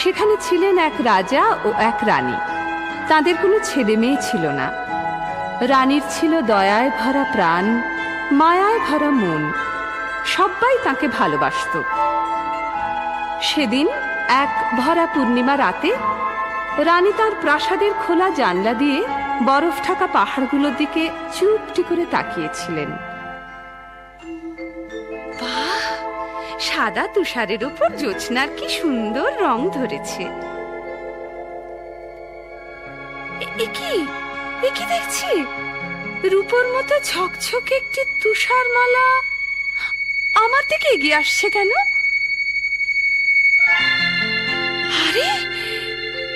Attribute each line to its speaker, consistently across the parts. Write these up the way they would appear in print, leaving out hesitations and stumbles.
Speaker 1: সেখানে ছিলেন এক রাজা ও এক রানী। তাদের কোনো ছেলে মেয়ে ছিল না। রানীর ছিল দয়ায় ভরা প্রাণ, মায়ায় ভরা মন। সবাই তাকে ভালোবাসত। সেদিন এক ভরা পূর্ণিমা রাতে রানী তার প্রাসাদের খোলা জানলা দিয়ে বরফ ঢাকা পাহাড়গুলোর দিকে চুপটি করে তাকিয়েছিলেন। বাহ, সাদা তুষারের উপর জ্যোৎস্নার কি সুন্দর রং ধরেছে। এ কি দেখছি? রূপোর মতো ঝকঝকে একটি তুষার মালা আমার দিকে এগিয়ে আসছে কেন? আরে,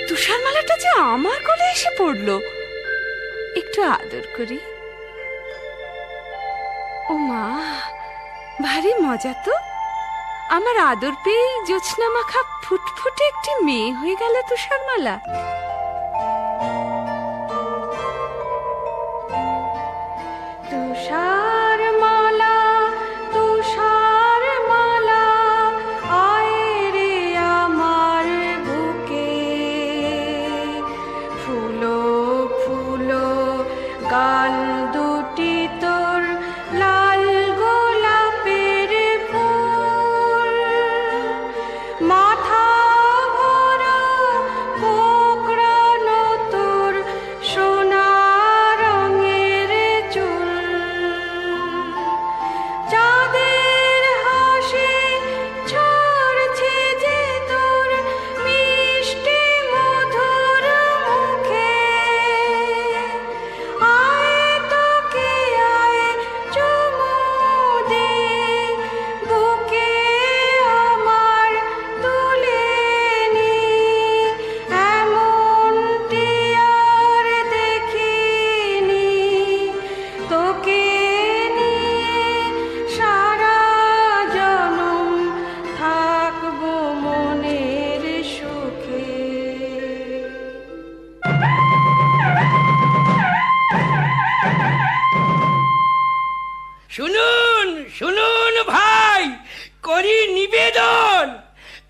Speaker 1: তুষার মালাটা যে আমার গলে এসে পড়লো। একটু আদর করি। ও মা, ভারী মজা তো। আমার আদর পেয়ে জ্যোৎস্না মাখা ফুটফুটে একটি মেয়ে হয়ে গেল তুষার মালা। তুষার মালা, তুষার মালা, আয় রে আমার বুকে। ফুলো ফুলো গাল দুটি তোর লাল গোলাপের ফুল। মাথা ভরা কোকড়ানো তোর সোনা রঙের চুল। চাঁদের হাসি ছড়ছে যে তোর মিষ্টি মধুর মুখে। আয় তোকে আয় চুমু দে, বুকে আমার তুলে নে। এমনটি আর দেখিনি, তোকে নিয়ে সারা জনম থাকবো মনের সুখে।
Speaker 2: শুনুন শুনুন ভাই, করি নিবেদন,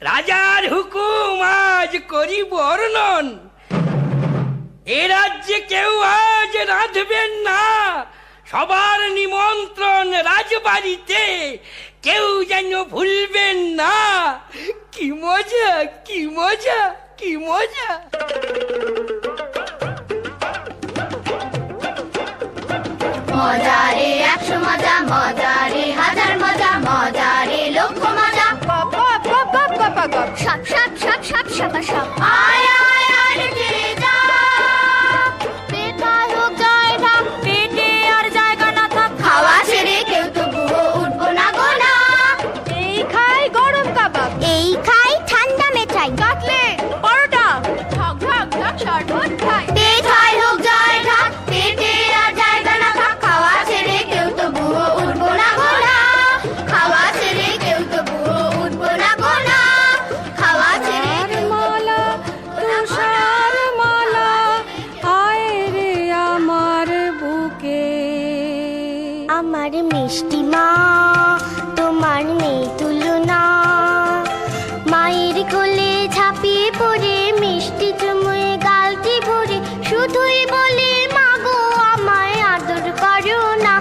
Speaker 2: রাজার হুকুম আজ করি বর্ণন। এ রাজ্যে কেউ আজ রাঁধবেন না, সবার নিমন্ত্রণ রাজবাড়িতে, কেউ যেন ভুলবেন না। কি মজা, কি মজা, কি মজা।
Speaker 3: মজারে 100 মজা, মজারে 1000 মজা, মজারে লক্ষ মজা। সব সব সব সব সব সব আয় আয় আয় রে যা। পেটায় হোক যায় না, পেটে আর জায়গা না থাক, খাওয়া ছেড়ে কেউ তবুও উঠবো না গো না। এই খাই গরম কাবাব, এই খাই ঠান্ডা মেঠাই, কাটলেট পরোটা, ঝক ঝক ঝক শরবত খাই। পেট হয় হোক যায় না, পেটে আর জায়গা না থাক, খাওয়া ছেড়ে কেউ তবুও উঠবো না গো না। খাওয়া ছেড়ে কেউ তবুও উঠবো না গো না। খাওয়া ছেড়ে কেউ
Speaker 1: মালা, তুষার মালা, আয় রে আমার বুকে।
Speaker 3: আমার মিষ্টি মা, তোমার নেই তুলনা। মায়ের কোলে ঝাঁপিয়ে পড়ে মিষ্টি চুমুয়ে গালটি ভরে শুধুই বলে মা গো আমায় আদর করো না।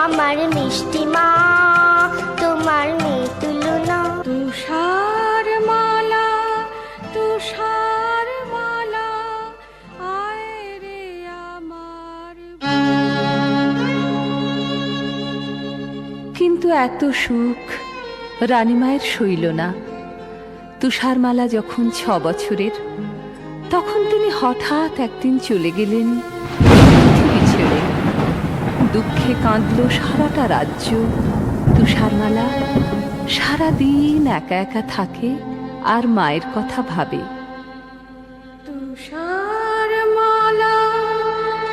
Speaker 3: আমার মিষ্টি মা, তোমার নেই তুলনা।
Speaker 1: তুষার মালা, তুষার মালা, আয় রে আমার। কিন্তু এত সুখ রানীমায়ের সইল না। তুষারমালা যখন 6 বছরের, তখন তিনি হঠাৎ একদিন চলে গেলেন পৃথিবী ছেড়ে। দুঃখে কাঁদল সারাটা রাজ্য। তুষারমালা সারাদিন একা একা থাকে আর মায়ের কথা ভাবে। তুষার মালা,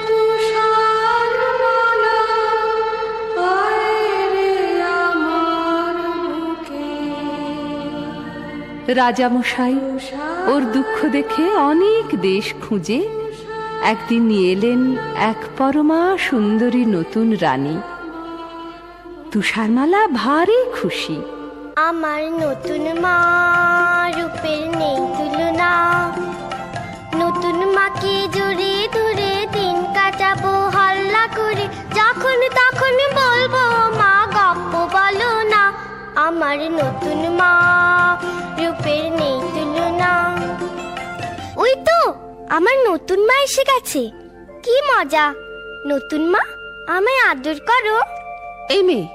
Speaker 1: তুষার মালা, আয় রে আমার বুকে। রাজামশাই ওর দুঃখ দেখে অনেক দেশ খুঁজে একদিন নিয়ে এলেন এক পরমা সুন্দরী নতুন রানী। তুষারমালা ভারী খুশি।
Speaker 3: আমার নতুন মা, রূপের নেই তুলনা। আমার নতুন মা, রূপের নেই তুলনা। ওই তো আমার নতুন মা এসে গেছে, কি মজা। নতুন মা, আমায় আদর করো।
Speaker 4: এই মেয়ে,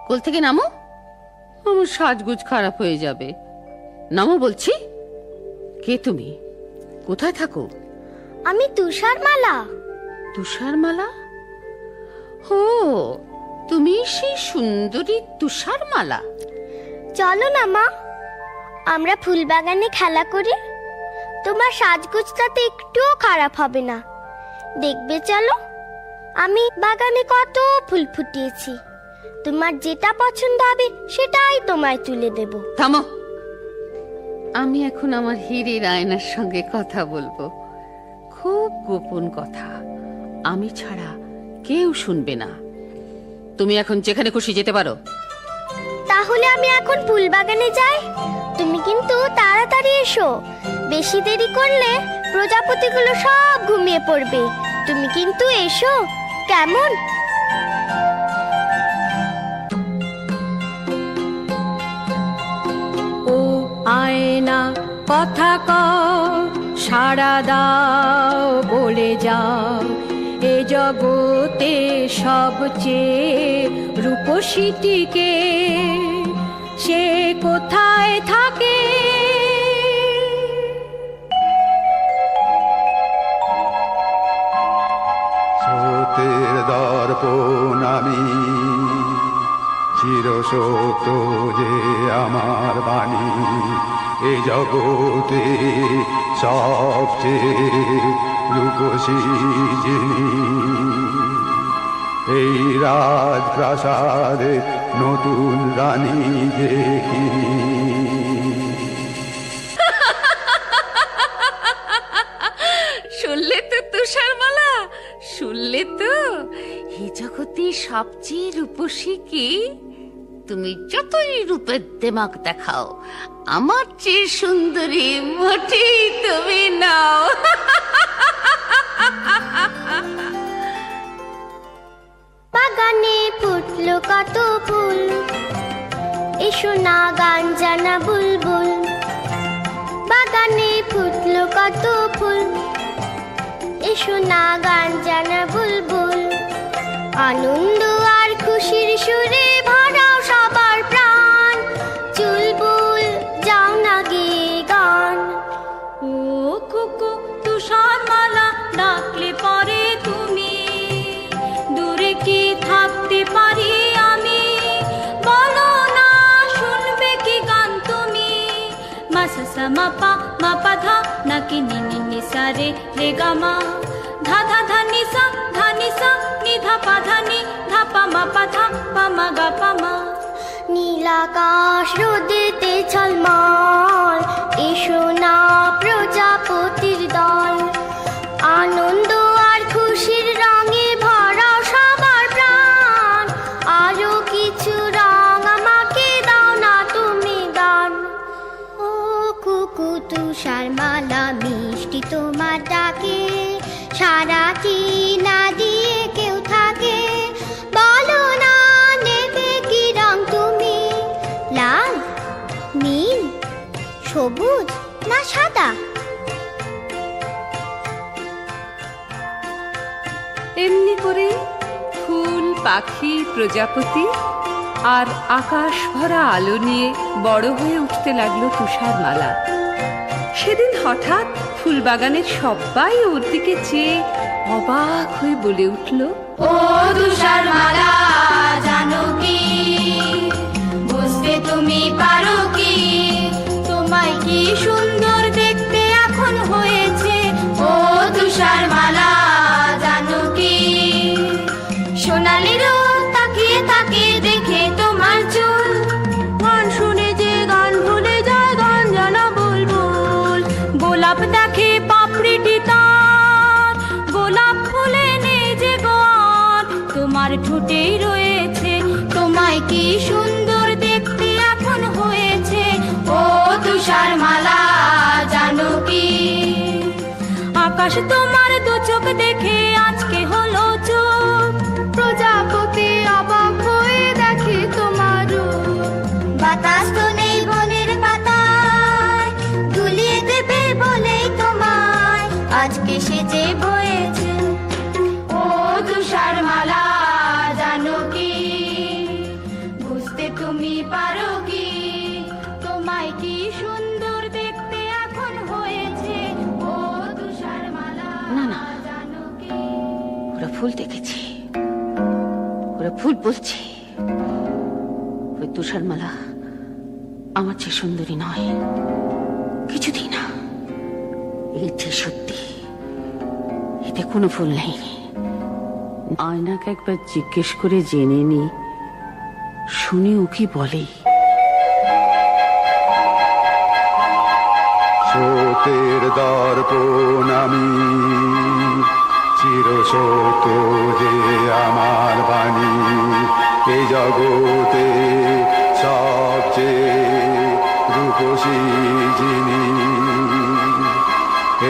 Speaker 4: কোল থেকে নামো, আমার সাজগুজ খারাপ হয়ে যাবে। নামো বলছি। কে তুমি? কোথায় থাকো?
Speaker 3: আমি তুষারমালা।
Speaker 4: তুষারমালা? ও, তুমি সেই সুন্দরী তুষারমালা।
Speaker 3: চলো না মা, আমরা ফুলবাগানে খেলা করি। তোমার সাজগোজটাতে একটুও খারাপ হবে না, দেখবে। চলো, আমি বাগানে কত ফুল ফুটিয়েছি। তোমার যেটা পছন্দ হবে সেটাই তোমায় তুলে দেব।
Speaker 4: থামো, আমি এখন আমার হীরের আয়নার সঙ্গে কথা বলবো। খুব গোপন কথা, আমি ছাড়া কেউ শুনবে না। তুমি এখন যেখানে খুশি যেতে পারো।
Speaker 3: তাহলে আমি এখন ফুলবাগানে যাই। তুমি কিন্তু তাড়াতাড়ি এসো, বেশি দেরি করলে প্রজাপতিগুলো সব ঘুমিয়ে পড়বে। তুমি কিন্তু এসো, কেমন?
Speaker 1: ও আয়না কথা কও, সাড়া দাও, বলে যাও, এ জগতে সবচেয়ে রূপসীটিকে, সে কোথায় থাকে?
Speaker 5: সত্যের দর্পণ আমি, চিরসত্য যে আমার বাণী, এ জগতে সবচেয়ে রূপসী যিনি, এই রাজপ্রাসাদে নতুন রানী দেখি।
Speaker 4: শুনলে তো তুষারমালা, শুনলে তো? এই জগতে সবচেয়ে রূপসী কি? তুমি যতই রূপের দেমাক দেখাও, আমার চেয়ে সুন্দরী মোটেই তুমি নাও।
Speaker 3: বাগানে ফুটলো কত ফুল, এসো না গান জানা বুলবুল। বাগানে ফুটলো কত ফুল, এসো না গান জানা বুলবুল। আনন্দ আর খুশির সুরে ভরাও সবার প্রাণ, চুলবুল যাও না গেয়ে গান।
Speaker 1: ও কুকু তুষারমালা, ডাকলে পরে তুমি, দূরে কি থাকতে পারি আমি? বলো না, শুনবে কি গান তুমি? মাসা মাপা মাপা ধা, নাকি নিনি নিসা রে রে গামা, ধা ধা ধা নিসা নি ধা পা ধা নি, ধা পা মাপা ধা পা মা গা পা মা।
Speaker 3: নীলাকাশ রোদেতে ঝলমল, এসো না প্রজাপতির দল। আনন্দ আর খুশির রঙে ভরাও সবার প্রাণ, আরো কিছু রং আমাকে দাও না তুমি দান। ও কুকু তুষারমালা, মিষ্টি তোমার ডাকে, সারাটি না দিয়ে কেউ থাকে। বলো না, নেবে কি রং তুমি? লাল, নীল, সবুজ না সাদা?
Speaker 1: এমনি করে ফুল, পাখি, প্রজাপতি আর আকাশ ভরা আলো নিয়ে বড় হয়ে উঠতে লাগলো তুষারমালা। সেদিন হঠাৎ ফুলবাগানের সবাই ওর দিকে চেয়ে অবাক হয়ে বলে উঠল,
Speaker 3: ও তুষারমালা, জানো কি, বুঝতে তুমি পারো কি, তোমায় কি সুন্দর দেখতে এখন হয়েছে। ও তুষারমালা, জানো কি, সোনালি রোদ তাকিয়ে তাকিয়ে দেখে তোমার চুল, গান শুনে যে গান ভুলে যায় গান জানা বুলবুল।
Speaker 1: গোলাপ দেখে পাপড়িটি তার, গোলাপ ফুলে নেই যে গোয়ার, তোমার ঠোঁটেই রয়েছে,
Speaker 3: তোমায় কি সুন্দর দেখতে এখন হয়েছে। ও তুষারমালা, জানো কি,
Speaker 1: আকাশ তোমার দু চোখ দেখে আজকে হলো চোখ,
Speaker 3: প্রজাপতি অবাক হয়ে দেখে তোমার রূপ। বাতাস রঙে সেজে বয়েছে। ও তুষার মালা জানো কি, বুঝতে তুমি পারো কি, তোমায় কি সুন্দর দেখতে এখন হয়েছে। ও তুষার মালা
Speaker 4: না, না।
Speaker 3: জানো কি।
Speaker 4: ওরা ফুল দেখেছি, ওরা ফুল বলছে। ওই তুষারমালা আমার চেয়ে সুন্দরী নয়, কিছুতেই না। এটি সত্যি, এতে কোনো ভুল নেই। আয়নাকে একবার জিজ্ঞেস করে জেনে নি, শুনি ও কি বলে।
Speaker 5: সত্যের দর্পণ আমি, চির সত্য যে আমার বাণী, এই জগতে সবচেয়ে রূপসী যিনি,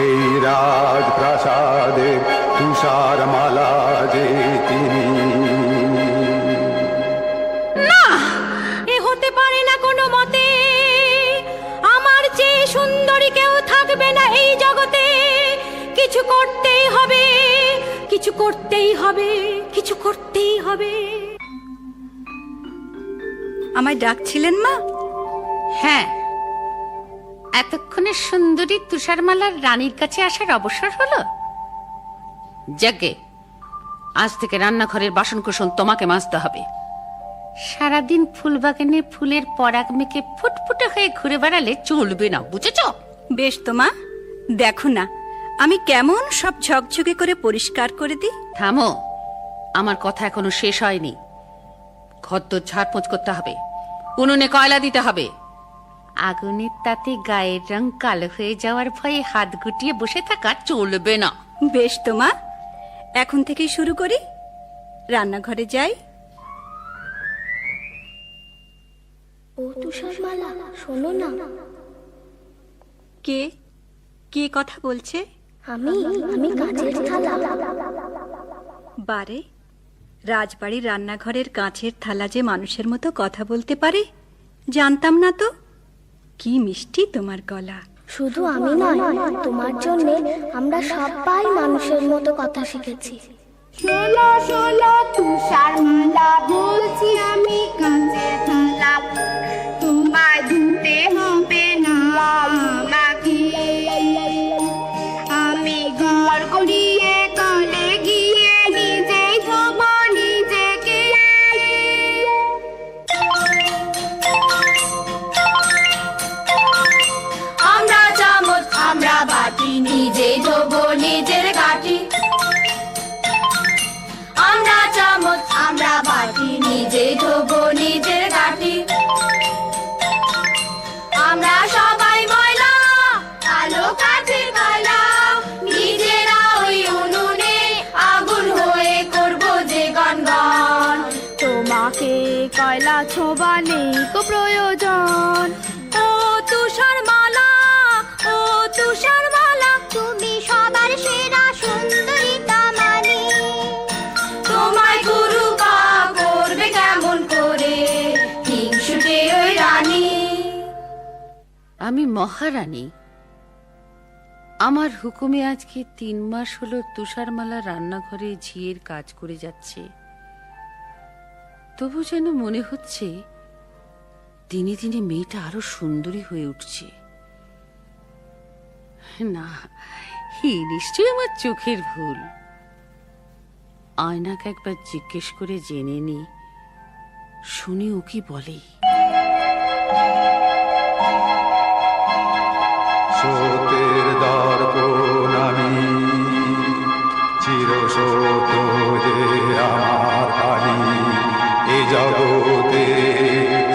Speaker 5: এই রাজপ্রাসাদের তুষার মালা যে তিনি।
Speaker 3: এ হতে পারে না কোনো মতে, আমার চেয়ে সুন্দরী কেউ থাকবে না এই জগতে। কিছু করতেই হবে, কিছু করতেই হবে, কিছু করতেই হবে।
Speaker 1: আমায় ডাকছিলেন মা?
Speaker 4: হ্যাঁ, এতক্ষণে সুন্দরী তুষারমালার রানীর কাছে আসার অবসর হলো। যাকে আজ থেকে রান্নাঘরের বাসনকুসন তোমাকে মাজতে হবে। সারাদিন ফুলবাগানে ফুলের পরাগ মেখে ফুটফুটে হয়ে ঘুরে বেড়ালে চলবে না, বুঝেছ?
Speaker 1: বেশ তো মা, দেখো না আমি কেমন সব ঝকঝকে করে পরিষ্কার করে দিই।
Speaker 4: থামো, আমার কথা এখনো শেষ হয়নি। ঘর তো ঝাড়পোঁছ করতে হবে, উনুনে কয়লা দিতে হবে। আগুনের তাতে গায়ের রং কালো হয়ে যাওয়ার ভয়ে হাত গুটিয়ে বসে থাকা চলবে না।
Speaker 1: বেশ তো মা, এখন থেকেই শুরু করি। রান্নাঘরে যাই।
Speaker 3: ও তুষার মালা শোনো না।
Speaker 1: কে কে কথা বলছে?
Speaker 3: আমি কাঁচের থালা।
Speaker 1: বারে, রাজবাড়ির রান্নাঘরের কাঁচের থালা যে মানুষের মতো কথা বলতে পারে জানতাম না তো। কি মিষ্টি তোমার গলা।
Speaker 3: শুধু আমি নয়, তোমার জন্য আমরা সবাই মানুষের মতো কথা শিখেছি। শোনো শোনো তুষার মালা, বলছি আমি কাঁচের থালা, তোমায় ধুতে হবে না আমাকে। আমি ঘর গড়িয়ে কলে গিয়ে নিজেই ধোবো নিজেকে। আমরা চামচ আমরা বাটি, নিজেই ধোবো নিজের গাটি। আমরা চামচ আমরা বাটি, নিজেই ধোবো নিজের গাটি। আমরা সবাই ময়লা, কালো কাঠের কয়লা, নিজেরা ওই উনুনে আগুন হয়ে করবো যে গনগন। তোমাকে কয়লা ছোঁবা নেই কো প্রয়োজন। ও তুষার মালা, ও তুষার মালা, তুমি সবার সেরা সুন্দরী তামানি। তোমায় গুরু বা করবে কেমন করে হিংসুটে ওই রানী।
Speaker 4: আমি মহারানী, আমার হুকুমে আজকে 3 মাস হলো তুষারমালা রান্নাঘরে ঝিয়ের কাজ করে যাচ্ছে। তবু যেন মনে হচ্ছে দিনে দিনে মেয়েটা আরো সুন্দরী হয়ে উঠছে। না, এই নিশ্চয়ই আমার চোখের ভুল। আয়নাকে একবার জিজ্ঞেস করে জেনে নি, শুনি ও কি বলে।
Speaker 5: সত্যের দর্পণ আমি, চির সত্য যে আমার বাণী, এ জগতে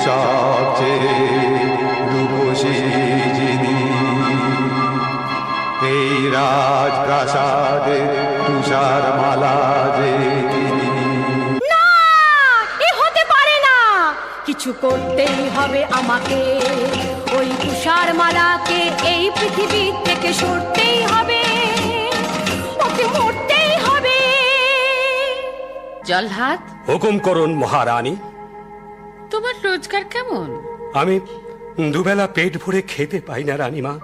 Speaker 5: সবচেয়ে রূপসী যিনি, এই রাজপ্রাসাদের তুষার মালা যে তিনি।
Speaker 3: না, এ হতে পারে না। কিছু করতেই হবে আমাকে। ওই তুষার মালাকে এই পৃথিবী থেকে সরতেই হবে, ওকে মরতেই হবে।
Speaker 4: জলহাত,
Speaker 6: হুকুম করুন মহারানী।
Speaker 4: তোমার রোজগার কেমন?
Speaker 6: আমি দুবেলা পেট ভরে খেতে পাই না রানীমা।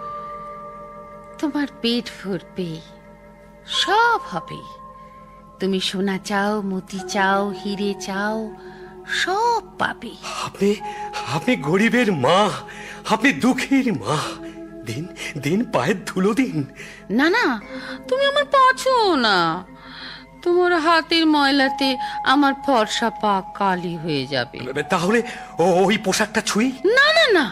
Speaker 4: তোমার পেট ভরবে, সব হবে। তুমি সোনা চাও, মতি চাও, হিরে চাও, সব পাবে।
Speaker 6: আপনি আপনি গরিবের মা, আপনি দুঃখীর মা। দিন দিন পায়ের ধুলো দিন।
Speaker 4: না না, তুমি আমার পা ছুঁয়ো না। তোমার হাতের ময়লাতে আমার ফর্সা পা কালি হয়ে যাবে।
Speaker 6: তাহলে ওই পোশাকটা ছুঁই।
Speaker 4: না না না,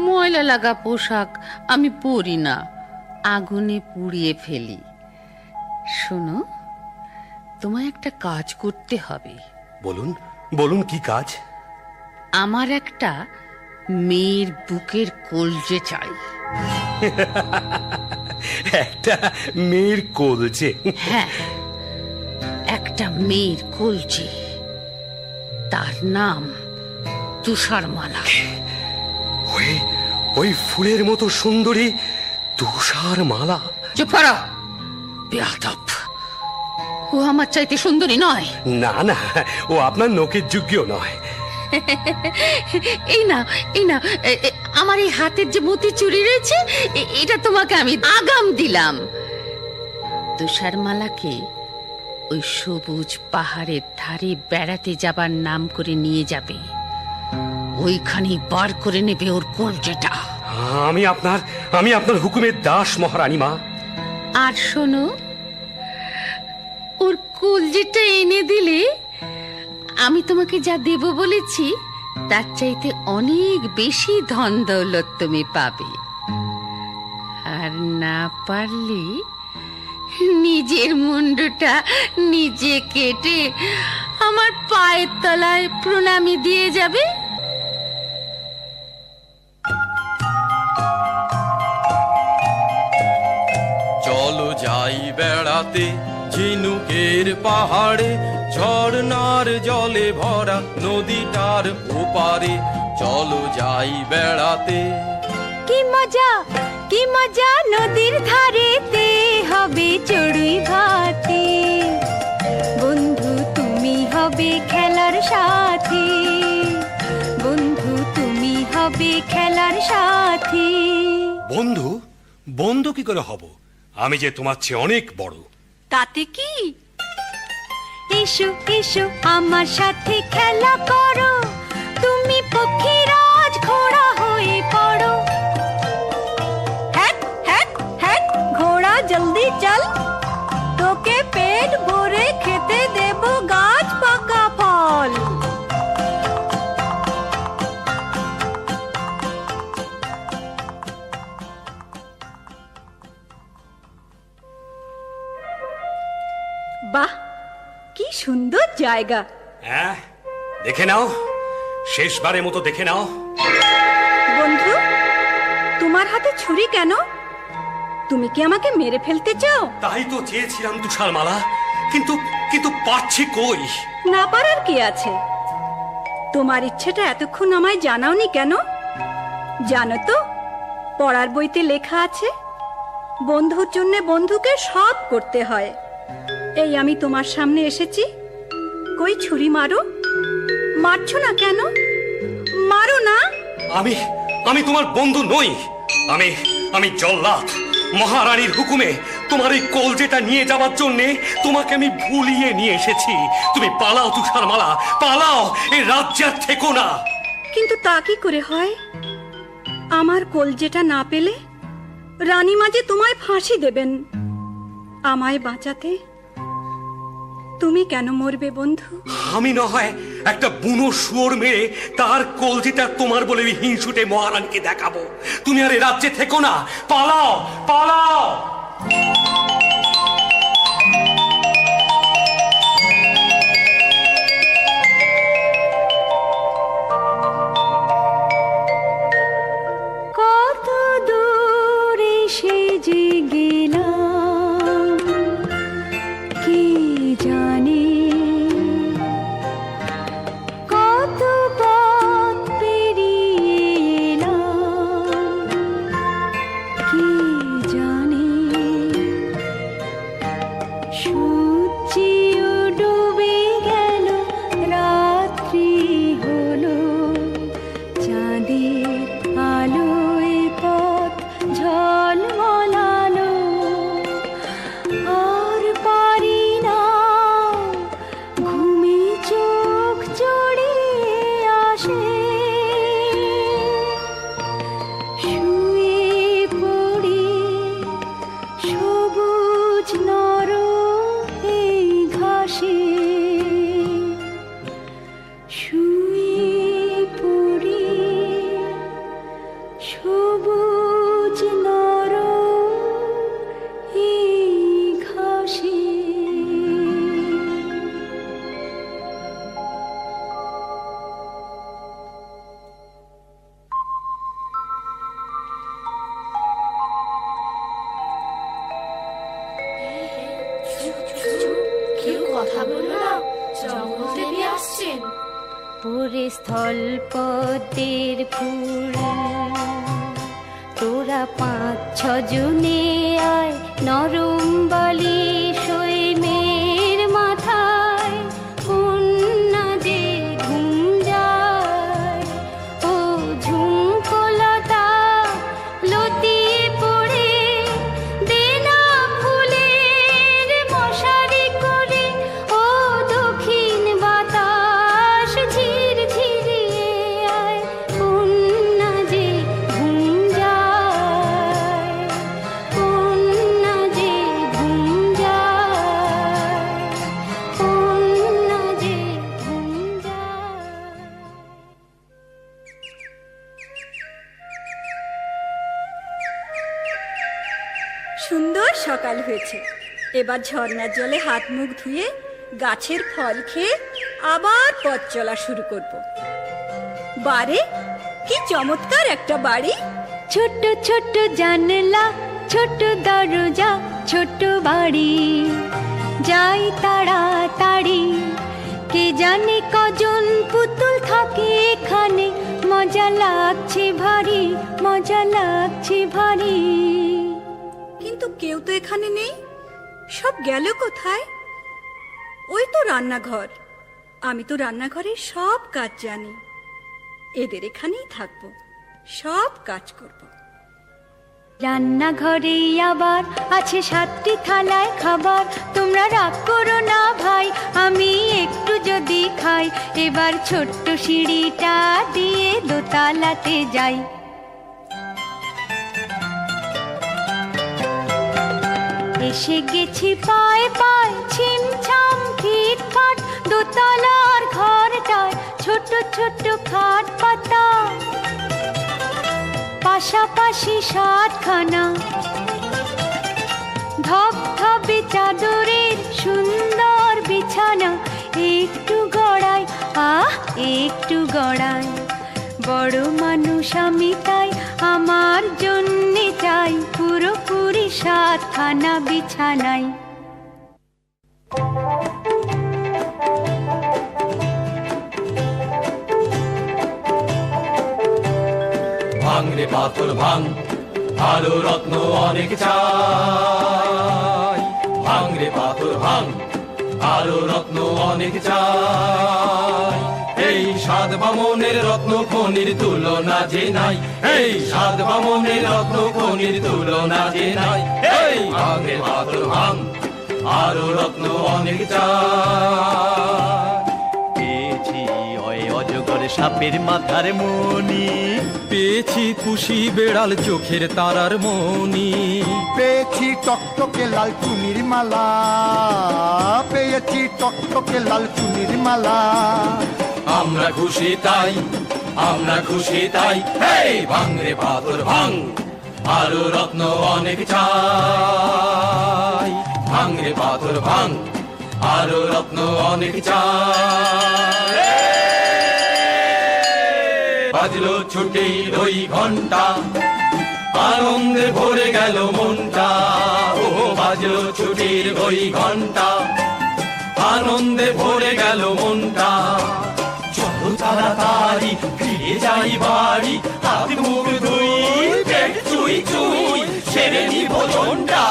Speaker 4: ময়লা লাগা পোশাক আমি পরি না, আগুনে পুড়িয়ে ফেলি। শোনো, তোমায় একটা কাজ করতে হবে।
Speaker 6: বলুন বলুন, কি কাজ?
Speaker 4: আমার একটা মেয়ের বুকের কলজে চাই।
Speaker 6: একটা মেয়ের কলজে?
Speaker 4: হ্যাঁ, একটা মেয়ের কলজে, তার নাম তুষারমালা।
Speaker 6: ওই ওই ফুলের মতো সুন্দরী তুষারমালা?
Speaker 4: চুপ করো, বেয়াদব। ও আমার চাইতে সুন্দরী নয়।
Speaker 6: না না, ও আপনার নখের যোগ্য নয়।
Speaker 4: এই না, এই না, আমার এই হাতের যে মতি চুড়ি রয়েছে, এটা তোমাকে আমি আগাম দিলাম। তুষারমালাকে ওই সবুজ পাহাড়ের ধারে বেড়াতে যাবার নাম করে নিয়ে যাবে। ওইখানে বার করে নেবে ওর কলজেটা।
Speaker 6: আমি আপনার হুকুমের দাস মহারানী মা।
Speaker 4: আর শোনো, ওর কলজেটা এনে দিলে আমি তোমাকে যা দেব বলেছি তার চাইতে অনেক বেশি ধন দৌলত তুমি পাবে। আর না পারলে নিজের মুন্ডুটা নিজে কেটে আমার পায়ের তলায় প্রণামী দিয়ে যাবে।
Speaker 7: চলো যাই বেড়াতে ঝিনুকের পাহাড়ে, ঝর্ণার জলে ভরা নদীটার ওপারে। চলো যাই বেড়াতে।
Speaker 3: কি মজা নদীর ধারেতে হবে চড়ুই ভাতি। বন্ধু তুমি হবে খেলার সাথী, বন্ধু তুমি হবে খেলার সাথী।
Speaker 6: বন্ধু? বন্ধু কি করে হব? আমি যে তোমার চেয়ে অনেক বড়।
Speaker 3: তাতে কি? এসো এসো আমার সাথে খেলা করো, তুমি পক্ষীরাজ ঘোড়া হয়ে পড়ো। হ্যাট হ্যাট হ্যাট ঘোড়া জলদি চল, তোকে পেট ভরে খেতে দেব গাছ পাকা ফল। বাহ, কি সুন্দর জায়গা।
Speaker 6: হ্যাঁ, দেখে নাও, শেষবারের মতো দেখে নাও।
Speaker 3: বন্ধু, তোমার হাতে ছুরি কেন? তুমি কি আমাকে মেরে ফেলতে চাও?
Speaker 6: তাই তো চেয়েছিলাম তুষারমালা, কিন্তু কিন্তু পারছি কই।
Speaker 3: না পারার কি আছে? তোমার ইচ্ছেটা এতক্ষণ আমায় জানাওনি কেন? জানো তো, পড়ার বইতে লেখা আছে বন্ধুর জন্য বন্ধুকে সব করতে হয়। এই আমি তোমার সামনে এসেছি, কই ছুরি মারো। মারছো না কেন? মারো না।
Speaker 6: আমি তোমার বন্ধু নই। আমি জল্লাদ। মহারানীর হুকুমে তোমার এই কলজেটা নিয়ে যাওয়ার জন্য তোমাকে আমি ভুলিয়ে নিয়ে এসেছি। তুমি পালাও তুষারমালা, পালাও, এই রাজ্যের থেকো না।
Speaker 3: কিন্তু তা কি করে হয়? আমার কলজেটা না পেলে রানীমা যে তোমায় ফাঁসি দেবেন। আমায় বাঁচাতে তুমি কেন মরবে বন্ধু?
Speaker 6: আমি না হয় একটা বুনো শুয়োর মেরে তার কলজিটা তোমার বলে হিংসুটে মহারানীকে দেখাবো। তুমি আর এ রাজ্যে থেকো না, পালাও পালাও।
Speaker 3: কত দূরে সে যে গেলাম কি জানি, কত পথ পেরিয়ে এলাম কি জানি। সূর্যও ডুবে গেল, রাত্রি হলো, চাঁদের আলোয় পথ ঝলমলালো। জগৎদেবী আসছেন।
Speaker 8: ওরে স্থল পদ্মের ফুল, তোরা 5-6 জনে আয়, নরম বালি সই মেয়ের মাথায় কন্যা যে ঘুম যায়। ও ঝুমকলতা লতি পড়ে দেনা ফুলের মশারি করে, ও দক্ষিণ বাতাস ঝির ঝিরিয়ে আয়, কন্যা যে ঘুম যায়, কন্যা যে ঘুম যায়, কন্যা যে ঘুম যায়।
Speaker 9: সুন্দর সকাল হয়েছে। এবার ঝর্ণার জলে হাত মুখ ধুয়ে গাছের ফল খেয়ে আবার পথ চলা শুরু করব। বারে কি চমৎকার একটা বাড়ি!
Speaker 8: ছোট্ট ছোট্ট জানলা, ছোট্ট দরজা, ছোট্ট বাড়ি, যাই তাড়াতাড়ি। কে জানে কজন পুতুল থাকে এখানে, মজা লাগছে ভারী, মজা লাগছে ভারী।
Speaker 9: কিন্তু কেউ তো এখানে নেই, সব গেল কোথায়? ওই তো রান্নাঘর, আমি তো রান্নাঘরের সব কাজ জানি। এদের এখানেই থাকবো, সব কাজ করব।
Speaker 8: রান্নাঘরেই আবার আছে 7টি থালায় খাবার, তোমরা রাগ করো না ভাই, আমি একটু যদি খাই। এবার ছোট্ট সিঁড়িটা দিয়ে দোতলাতে যাই। এসে গেছি পায় পায়, ছিমছাম ফিটফাট, দোতলার ঘরটায় ছোট ছোট খাট পাতা, পাশাপাশি 7খানা ধবধবে চাদরের সুন্দর বিছানা। একটু গড়াই, একটু গড়াই, বড় মানুষ আমি তাই, আমার জন্যে চাই পুরোপুরি 7খানা বিছানাই।
Speaker 7: ভাঙরে পাথর ভাঙ, আলো রত্ন অনেক চাই। ভাঙরে পাথর ভাঙ, আলো রত্ন অনেক চাই। এই 7 বামনের রত্ন খনির তুলনা যে নাই, এই 7 বামনের রত্ন খনির তুলনা যে নাই। এই ভাঙরে পাথর ভাঙ, আলো রত্ন অনেক চাই।
Speaker 10: পেয়েছি ওই অজগর সাপের মাথার মণি,
Speaker 7: পেয়েছি পুষি বেড়াল চোখের তারার মনি,
Speaker 5: পেয়েছি টকটকে লাল চুনির মালা, পেয়েছি টকটকে লাল চুনির মালা।
Speaker 7: আমরা খুশি তাই, আমরা খুশি তাই। এই ভাঙরে পাথর ভাঙ, আলো রত্ন অনেক চাই। ভাঙরে পাথর ভাঙ, আলো রত্ন অনেক চাই। বাজলো ছুটির ওই ঘন্টা, আনন্দে ভরে গেল মনটা। ও বাজলো ছুটির ওই ঘন্টা, আনন্দে ভরে গেল মনটা। চলো তাড়াতাড়ি ফিরে যাই বাড়ি, হাত মুখ ধুই, পেট চুই চুই, সেরে নি ভোজনটা।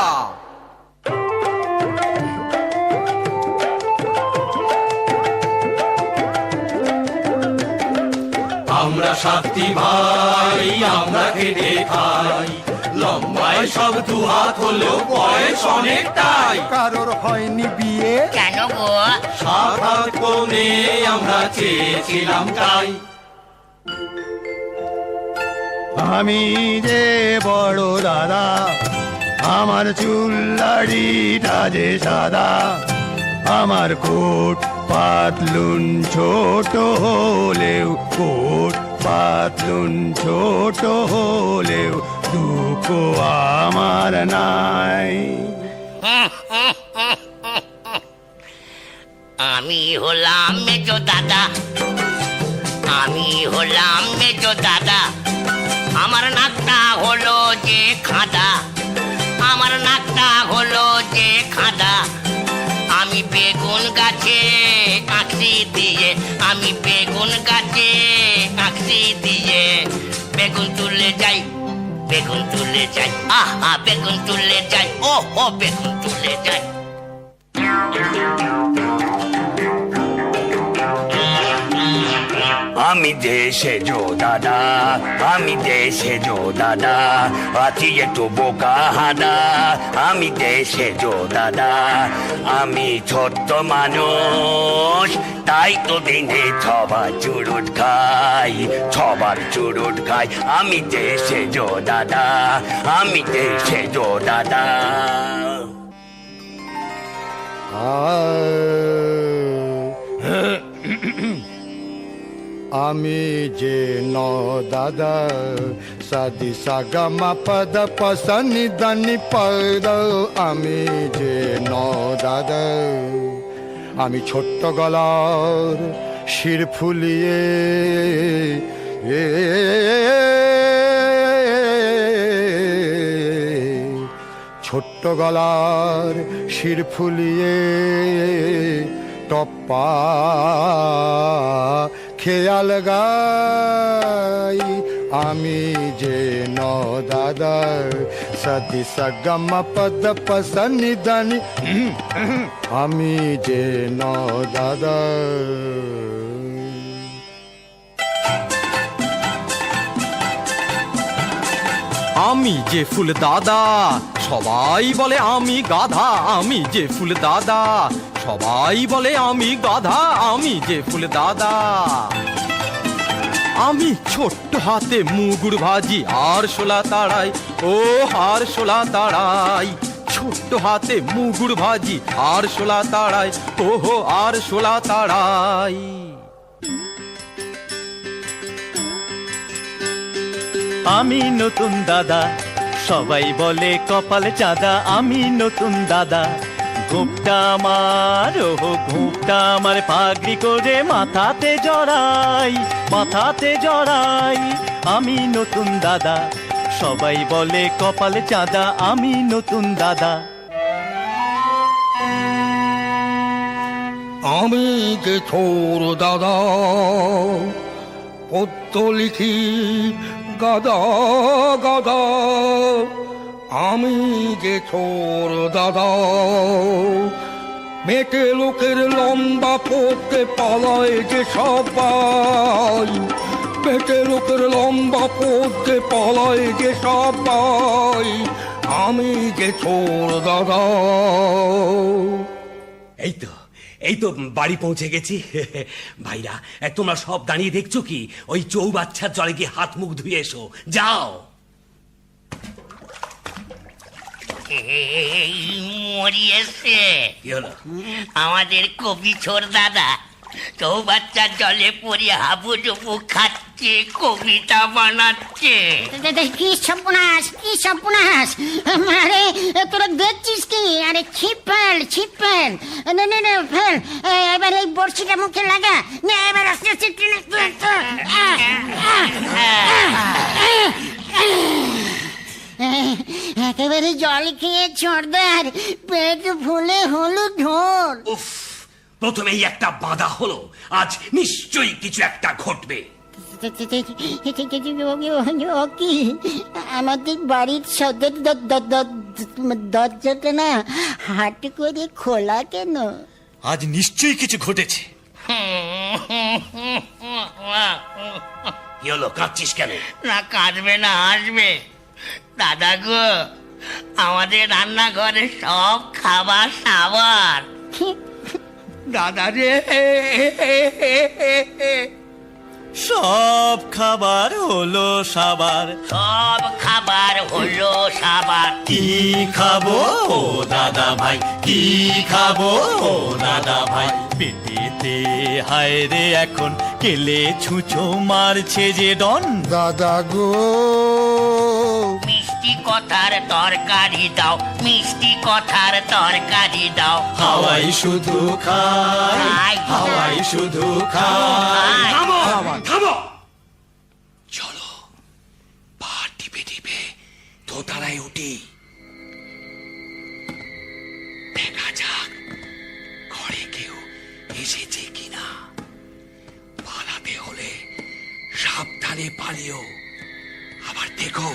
Speaker 7: আমরা 7টি ভাই, আমরা খেটে খাই, লম্বায় সব 2 হাত হলো, বয়স অনেকটাই।
Speaker 5: কারোর হয়নি বিয়ে,
Speaker 2: কেন গো?
Speaker 7: 7 হাত কোণে আমরা চেয়েছিলাম তাই।
Speaker 5: আমি যে বড় দাদা, আমার চুল দাড়িটা যে সাদা, আমার কোট পাতলুন ছোট হলেও, কোট পাতলুন ছোট হলেও দুঃখ আমার নাই।
Speaker 2: আমি হলাম মেজো দাদা, আমি হলাম মেজো দাদা। আমার নাকটা হলো যে খাদা, আমার নাকটা হলো যে খাদা। আমি বেগুন গাছে আঁখি দিয়ে আমি বেগুন গাছে আঁকছি দিয়ে বেগুন তুলে যাই, বেগুন তুলে যাই, আহা বেগুন তুলে যাই, ও ও বেগুন তুলে যাই। আমি দেশে জো দাদা, আমি দেশে জো দাদা, আছি একটু বোকা হাদা, আমি দেশে জো দাদা, আমি ছোট্ট মানুষ, তাই তো দিনে ছবার চুরুট খাই, ছবার চুরুট খাই, আমি দেশে জো দাদা, আমি দেশে জো দাদা।
Speaker 5: আমি যে ন দাদা সাদি সাগা মা পদ পসনি দানি পদ, আমি যে ন দাদা, আমি ছোট্ট গলার শির ফুলিয়ে ছোট্ট গলার শির ফুলিয়ে টপ্পা খেয়াল গাই, আমি যে ন দাদা সদি সগম পদ পসনি দানি, আমি যে ন দাদা।
Speaker 7: আমি যে ফুল দাদা, সবাই বলে আমি গাধা, আমি যে ফুল দাদা, সবাই বলে আমি গাধা, আমি যে ফুল দাদা। আমি ছোট্ট হাতে মুগুর ভাজি আর শোলা তাড়াই, ও আর শোলা তাড়াই, ছোট্ট হাতে মুগুর ভাজি আর শোলা তাড়াই, ওহো আর শোলা তাড়াই।
Speaker 10: আমি নতুন দাদা, সবাই বলে কপাল চাঁদা, আমি নতুন দাদা, ঘুমটা আমার, ও ঘুমটা আমার পাগড়ি করে মাথাতে জড়াই, মাথাতে জড়াই, আমি নতুন দাদা, সবাই বলে কপাল চাঁদা, আমি নতুন দাদা।
Speaker 5: আমি যে ছোর দাদা পদ্য লিখি গাদা গাদা, আমি যে ছোর দাদা মেটে লোকের লম্বা পড়তে পালায় যে সবাই, মেটে লোকের লম্বা পড়তে পালায় যে সবাই, আমি যে ছোর দাদা।
Speaker 6: এই তো বাড়ি পৌঁছে গেছি। ভাইরা, তোমরা সব দাঁড়িয়ে দেখছো কি? ওই চৌবাচ্চার জলে গিয়ে হাত মুখ ধুয়ে এসো, যাও।
Speaker 2: এই মরি এসছে,
Speaker 6: কি হলো?
Speaker 2: আমাদের কবি ছোর দাদা চৌবাচ্চার জলে পড়ে হাবুডুবু খাচ্ছে, কবিতা বানাচ্ছে।
Speaker 3: কি সর্বনাশ, কি সর্বনাশ! আরে তোরা দেখছিস কি? আরে ছিপ ফেল, ছিপ ফেল, ফেল, এবার এই বড়শিটা মুখে লাগা, এবার আস্তে আস্তে টেনে একেবারে জল খেয়ে চড়দার পেট ফুলে হলো ঢোল।
Speaker 6: উফ, প্রথমেই একটা বাধা হলো, আজ নিশ্চয়ই কিছু একটা ঘটবে।
Speaker 3: কি আমাদের বাড়ির সদর দরজাটা না হাট করে খোলা কেন?
Speaker 10: আজ নিশ্চয়ই কিছু ঘটেছে।
Speaker 6: কি হলো, কাঁদছিস কেন?
Speaker 2: না কাঁদবে না, হাসবে। দাদা গো, আমাদের রান্নাঘরে সব খাবার সাবার। দাদা রে,
Speaker 10: সব খাবার হলো সাবার,
Speaker 2: সব খাবার হলো সাবার।
Speaker 10: কি খাবো ও দাদা ভাই, কি খাবো ও দাদা ভাই, পেটেতে হায় রে এখন কেলে ছুঁচো মারছে যে ডন।
Speaker 5: দাদা গো,
Speaker 2: মিষ্টি কথার তরকারি দাও, মিষ্টি কথার তরকারি দাও।
Speaker 10: হাওয়াই শুধু খাই, হাওয়াই শুধু খাই।
Speaker 6: থামো, থামো, চলো পা টিপে টিপে দোতলায় উঠি, দেখা যাক ঘরে কেউ এসেছে কিনা।
Speaker 2: পালিও। আবার দেখো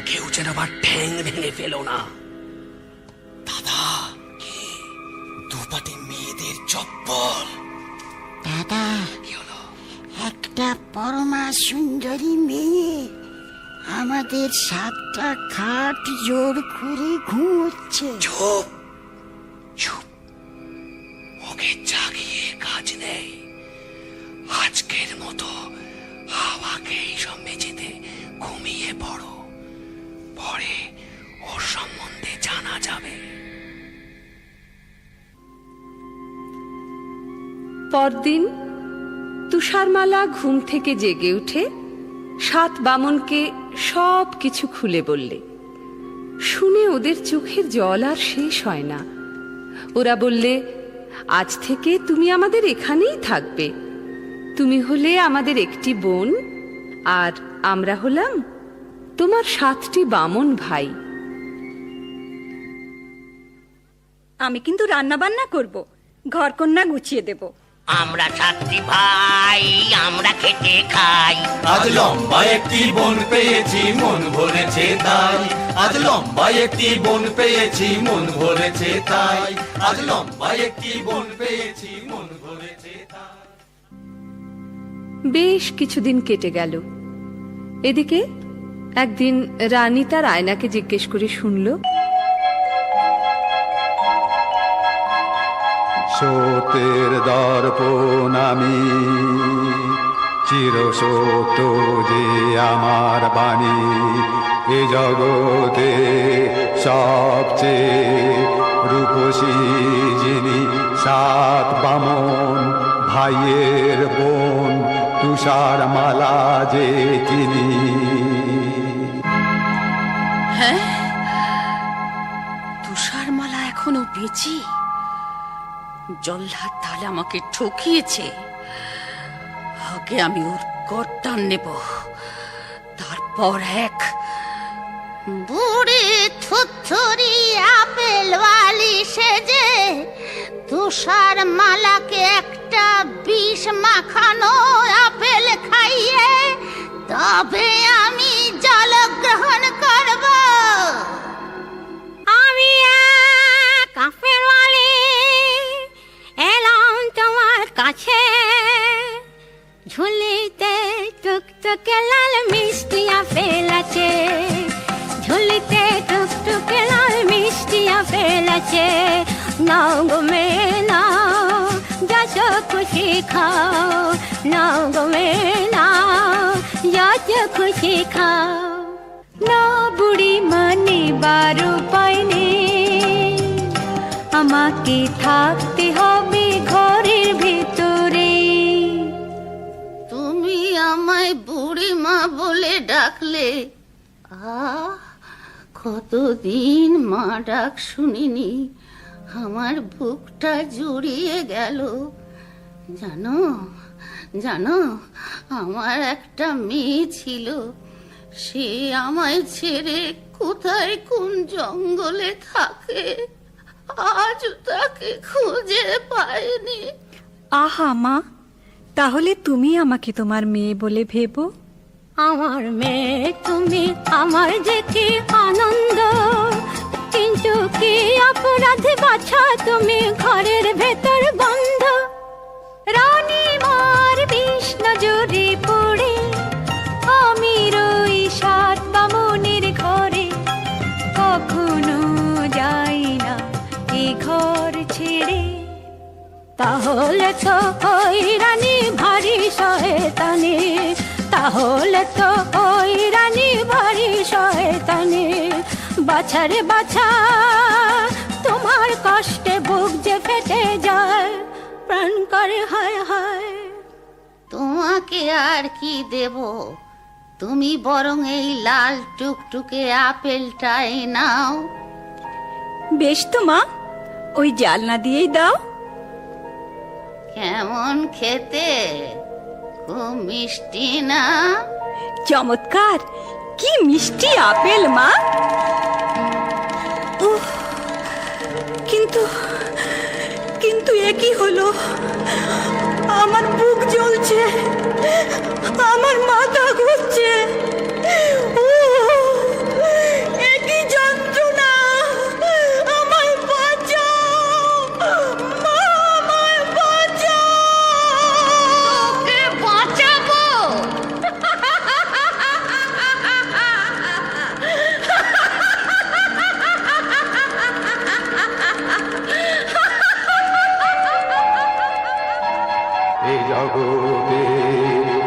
Speaker 2: কেউ যেন আবার ঠ্যাং ভেঙে ফেলো না। দাদা, কি দুপাটি মেয়েদের চপ্পল?
Speaker 11: দাদা,
Speaker 2: কি হলো?
Speaker 11: একটা পরমা সুন্দরী মেয়ে আমাদের 7টা খাট জোর করে ঘুমোচ্ছে।
Speaker 2: চুপ চুপ, ওকে জাগিয়ে কাজ নেই। আজকের মতো হাওয়াকে এইসব মেঝেতে ঘুমিয়ে পড়ো, পরে ওর সম্বন্ধে জানা যাবে।
Speaker 1: পরদিন তুষারমালা ঘুম থেকে জেগে উঠে 7 বামনকে সব কিছু খুলে বললে। শুনে ওদের চোখের জল আর শেষ হয় না। ওরা বললে, আজ থেকে তুমি আমাদের এখানেই থাকবে। তুমি হলে আমাদের একটি বোন, আর আমরা হলাম তোমার 7টি বামন ভাই।
Speaker 9: আমি কিন্তু রান্না বান্না করব, ঘরকন্যা গুছিয়ে দেব।
Speaker 2: আমরা 7টি ভাই, আমরা খেটে খাই।
Speaker 7: আজ লম্বা একটি বোন পেয়েছি, মন ভরেছে তাই। আজ লম্বা একটি বোন পেয়েছি, মন ভরেছে তাই। আজ লম্বা একটি বোন পেয়েছি, মন ভরেছে তাই।
Speaker 1: বেশ কিছুদিন কেটে গেল। এদিকে একদিন রানী তার আয়নাকে জিজ্ঞেস করে শুনল,
Speaker 12: সত্যের দর্পণ আমি, চিরসত্য যে আমার বাণী। এ জগতে সবচেয়ে রূপসী যিনি, 7 বামন ভাইয়ের বোন, তুষারমালা যে তিনি।
Speaker 4: হ্যাঁ, তুষারমালা এখনো বেঁচে? জল্লাদ তাহলে আমাকে ঠকিয়েছে। আগে আমি ওর গর্দান নেব, তারপর এক।
Speaker 3: বুড়ি থুথুরি আপেল ওয়ালি সেজে তুষার মালাকে একটা বিষ মাখানো আপেল খাইয়ে তবে আমি জল গ্রহণ করব। আমি এক আপেল ওয়ালি এলাম তোমার কাছে, ঝুলিতে টুকটুকে লাল মিষ্টি আপেল আছে, ঝুলিতে টুকটুকে লাল মিষ্টি আপেল আছে। নাও গো মেয়ে নাও, যত খুশি খাও। নাও গো মেয়ে নাও, যত খুশি খাও।
Speaker 8: না বুড়ি মানে বারো পাইনি, আমাকে থাকতে হবে ঘরের ভেতরে।
Speaker 4: তুমি আমায় বুড়ি মা বলে ডাকলে। কতদিন মা ডাক শুনিনি, আমার বুকটা জুড়িয়ে গেল। জানো জানো, আমার একটা মেয়ে ছিল, সে আমায় ছেড়ে কোথায় কোন জঙ্গলে থাকে, আজ তাকে খুঁজে পাইনি।
Speaker 9: আহা মা, তাহলে তুমি আমাকে তোমার মেয়ে বলে ভেবো।
Speaker 3: আমার মেয়ে তুমি, আমার যে কি আনন্দ, কিন্তু কি অপরাধে বাছা তুমি ঘরের ভেতর বন্ধ।
Speaker 8: রানী মার বিষ নজরে পড়ে আমি রই 7 বামনের ঘরে, কখনো যাই না এ ঘর ছেড়ে।
Speaker 3: তাহলে তো ওই রানী ভারী শয়তানি, তাহলে তো ওই রানী ভারী শয়তানি। বাছারে বাছা, তোমার কষ্টে বুক যে ফেটে যায়, প্রাণ করে হায় হায়।
Speaker 4: তোমাকে আর কি দেব, তুমি বরং এই লাল টুকটুকে আপেলটাই নাও।
Speaker 9: বেশ তো মা, ওই জালনা দিয়েই দাও।
Speaker 4: কেমন খেতে, খুব মিষ্টি না?
Speaker 9: চমৎকার, কি মিষ্টি আপেল মা। উফ, কিন্তু কিন্তু এ কি হলো, আমার বুক জ্বলছে।
Speaker 3: আমার মাথা ঘুরছে। একই যন্ত্রণা, আমায় বাঁচাও, মা, আমায় বাঁচাও।
Speaker 4: ওকে বাঁচাবো?
Speaker 12: এই জগতে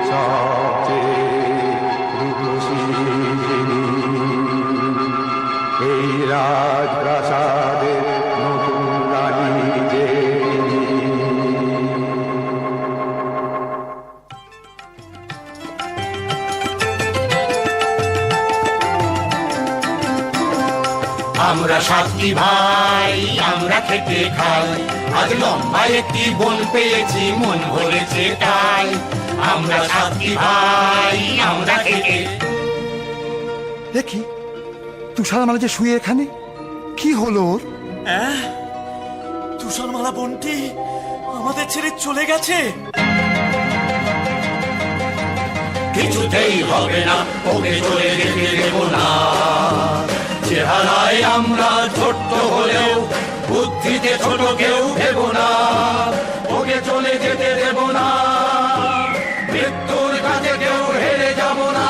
Speaker 12: সবচেয়ে রূপসী যিনি, এই রাজপ্রাসাদের নতুন রানী যে
Speaker 7: আমরা সাতটি ভাই, আমরা খেতে খাই, আজ লম্বা একটি বোন পেয়েছি, মন ভরেছে তাই। আমরা সাতটি ভাই, আমরা খেতে।
Speaker 5: দেখি তুষারমালা যে শুয়ে এখানে, কি হলো ওর?
Speaker 10: তুষারমালা বোনটি আমাদের ছেড়ে চলে গেছে।
Speaker 7: কিছুতেই হবে না, ওকে চলে যেতে দেব না। চেহারায় আমরা ছোট্ট হলেও বুদ্ধিতে ছোট কেউ ভেব না। ওকে চলে যেতে দেব না, মৃত্যুর কাছে কেউ হেরে যাব না।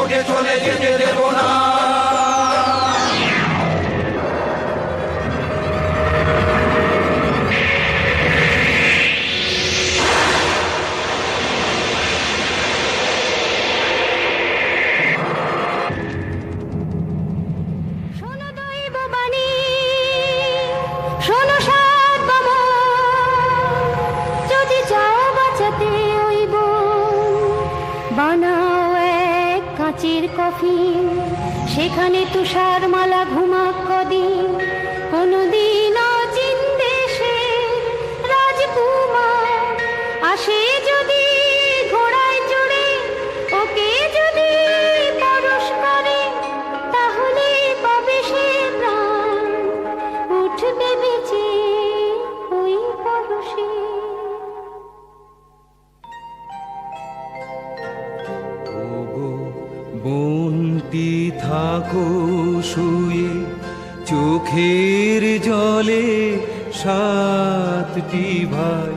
Speaker 7: ওকে চলে যেতে দেব না।
Speaker 8: শোনো দৈববাণী, শোনো সাত বামন, যদি চাও বাঁচাতে ওই বোন, বানাও এক কাঁচের কফিন, সেখানে তুষারমালা ঘুমাক কদিন। কোনদিন অচিন দেশে রাজকুমার আসে যদি ঘোড়ায় চড়ে, ওকে যদি পরশ করে, তাহলে পাবে সে প্রাণ, উঠবে বেঁচে ওই পরশে।
Speaker 5: ওগো বোনটি থাকো শুয়ে, চোখের জলে সাতটি ভাই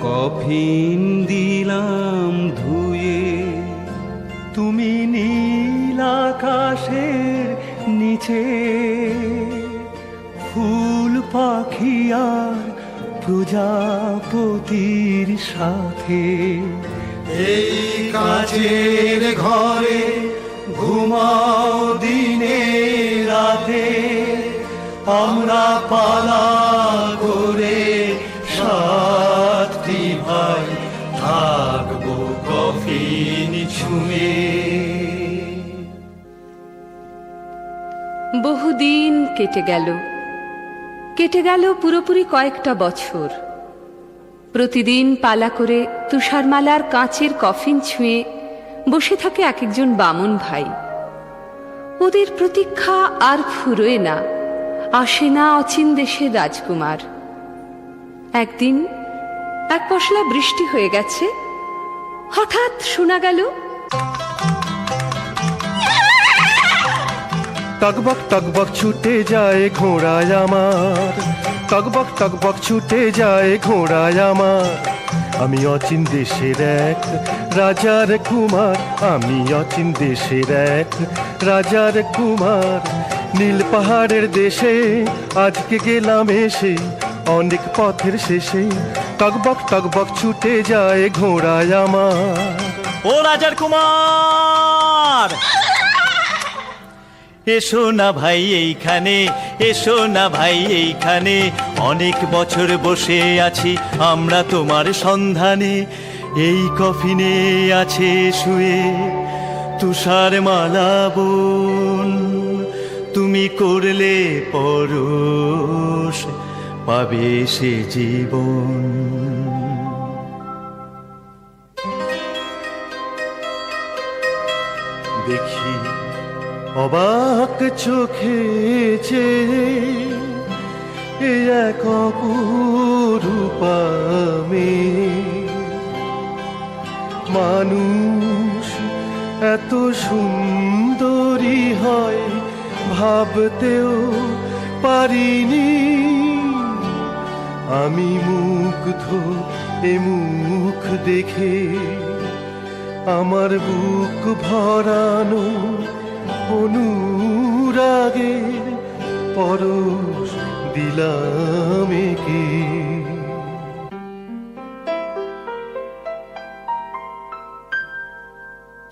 Speaker 5: কফিন দিলাম ধুয়ে। তুমি নীল আকাশের নিচে, ফুল পাখি আর প্রজাপতির সাথে
Speaker 12: এই কাচের ঘরে ঘুমাও দিনে রাতে, আমরা পালা করে সাতটি ভাই থাকবো কফিন ছুঁয়ে।
Speaker 1: বহুদিন কেটে গেল, কেটে গেল পুরোপুরি কয়েকটা বছর। প্রতিদিন পালা করে তুষারমালার কাঁচের কফিন ছুঁয়ে বসে থাকে এক একজন বামুন ভাই। ওদের প্রতীক্ষা আর ফুরোয় না, আসে না অচিন দেশের রাজকুমার। একদিন এক পশলা বৃষ্টি হয়ে গেছে, হঠাৎ শোনা গেল
Speaker 5: টকবক টকবক ছুটে যায় ঘোড়ায় আমার, টকবক টকবক ছুটে যায় ঘোড়ায় আমার। আমি অচিন দেশের এক রাজার কুমার, আমি অচিন দেশের এক রাজার কুমার। নীল পাহাড়ের দেশে আজকে গেলাম এসে, অনেক পথের শেষে টকবক টকবক ছুটে যায় ঘোড়ায় আমার।
Speaker 10: ও রাজার কুমার, এসো না ভাই এইখানে, এসো না ভাই এইখানে। অনেক বছর বসে আছি আমরা তোমার সন্ধানে। এই কফিনে আছে শুয়ে তুষারমালা বোন, তুমি করলে পরশ পাবে সে জীবন। দেখি অবাক চোখে যে এক অপরূপা মেয়ে,
Speaker 5: মানুষ এত সুন্দরী হয় ভাবতেও পারিনি। আমি মুগ্ধ এ মুখ দেখে, আমার বুক ভরানো অনুরাগের পরশ দিলাম একে।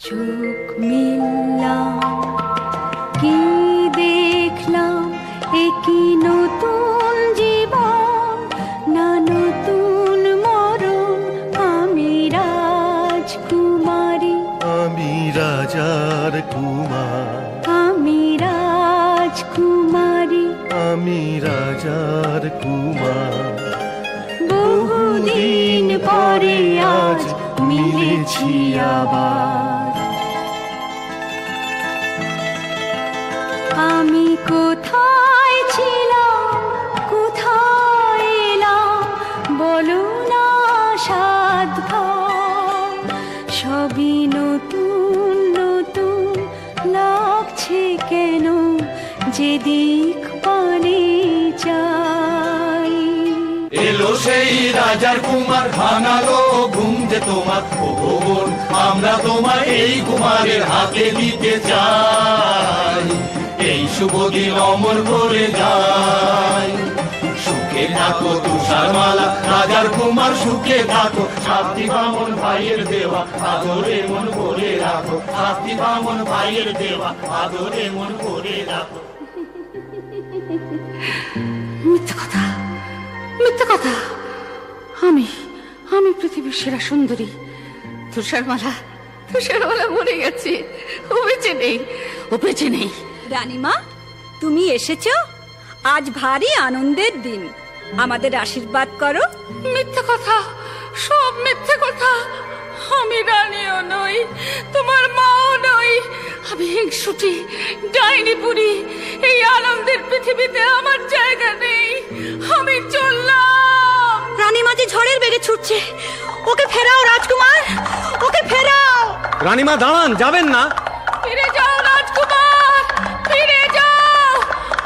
Speaker 8: চোখ মিললাম, কি দেখলাম, একই নতুন জীবন, না নতুন মরণ। আমি রাজকুমারী,
Speaker 5: আমি রাজার কুমার,
Speaker 8: আমি রাজকুমারী,
Speaker 5: আমি রাজার কুমার।
Speaker 8: বহুদিন পরে আজ মিলেছি আবার। আমি কোথায় ছিলাম, কোথায় এলাম, বলো না সাত ভাই। সবই নতুন নতুন লাগছে কেন, যেদিক পানে চাই।
Speaker 7: এলো সেই রাজার কুমার, ভাঙালো ঘুম যে তোমার। ও ভুবন, আমরা তোমার এই কুমারের হাতে দিতে চাই। এই শুভ দিন অমর করে যায়। সুখে থাকো তুষারমালা, রাজার কুমার সুখে থাকো। সাতটি বামন ভাইয়ের দেওয়া আদরে মন ভরে রাখো। সাতটি বামন ভাইয়ের দেওয়া আদরে মন ভরে রাখো।
Speaker 4: মিথ্যা কথা, মিথ্যা কথা। আমি আমি পৃথিবীর সেরা সুন্দরী। তুষারমালা, তুষারমালা মরে গেছে, ও বেঁচে নেই, ও বেঁচে নেই।
Speaker 9: রানীমা, তুমি এসেছো? আজ ভারী আনন্দের দিন, আমাদের আশীর্বাদ করো।
Speaker 4: মিথ্যে কথা, সব মিথ্যে কথা। আমি রানীও নই, তোমার মাও নই। আমি হিংসুটি, ডাইনি বুড়ি। এই আনন্দের পৃথিবীতে আমার জায়গা নেই। আমি চললাম।
Speaker 9: রানীমা যে ঝড়ের বেগে ছুটছে, ওকে ফেরাও রাজকুমার, ওকে ফেরাও।
Speaker 6: রানীমা দাঁড়ান, যাবেন না।
Speaker 4: ফিরে যাও রাজকুমার, ফিরে যাও।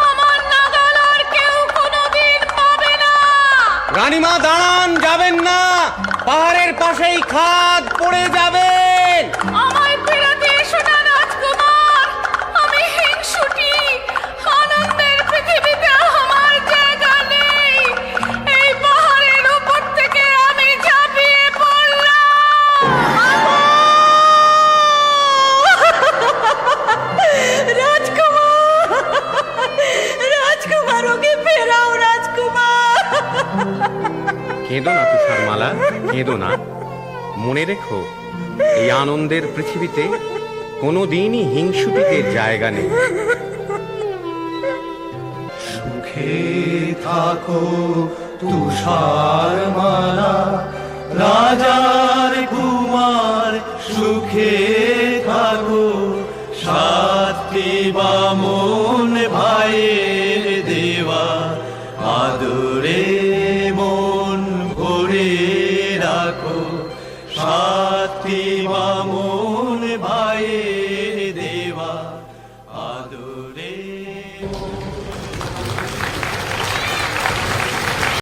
Speaker 4: আমার নাগাল আর কেউ কোনোদিন পাবে না।
Speaker 6: রানীমা দাঁড়ান, যাবেন না। পাহাড়ের পাশেই খাদ, পড়ে যাবেন।
Speaker 4: আমায় ফেরাতে এসো না রাজকুমার, আমি হিংসুটি। আনন্দের পৃথিবীতে আমার জায়গা নেই। এই পাহাড়ের উপর থেকে আমি ঝাঁপিয়ে পড়লাম।
Speaker 9: রাজকুমার, রাজকুমার, ওকে ফেরাও রাজকুমার।
Speaker 13: কেঁদো না তুষারমালা, কেঁদো না। মনে রেখো, এই আনন্দের পৃথিবীতে কোনোদিনই হিংসুটিদের জায়গা নেই।
Speaker 12: সুখে থাকো তুষারমালা, রাজার কুমার সুখে থাকো। সাতটি বামন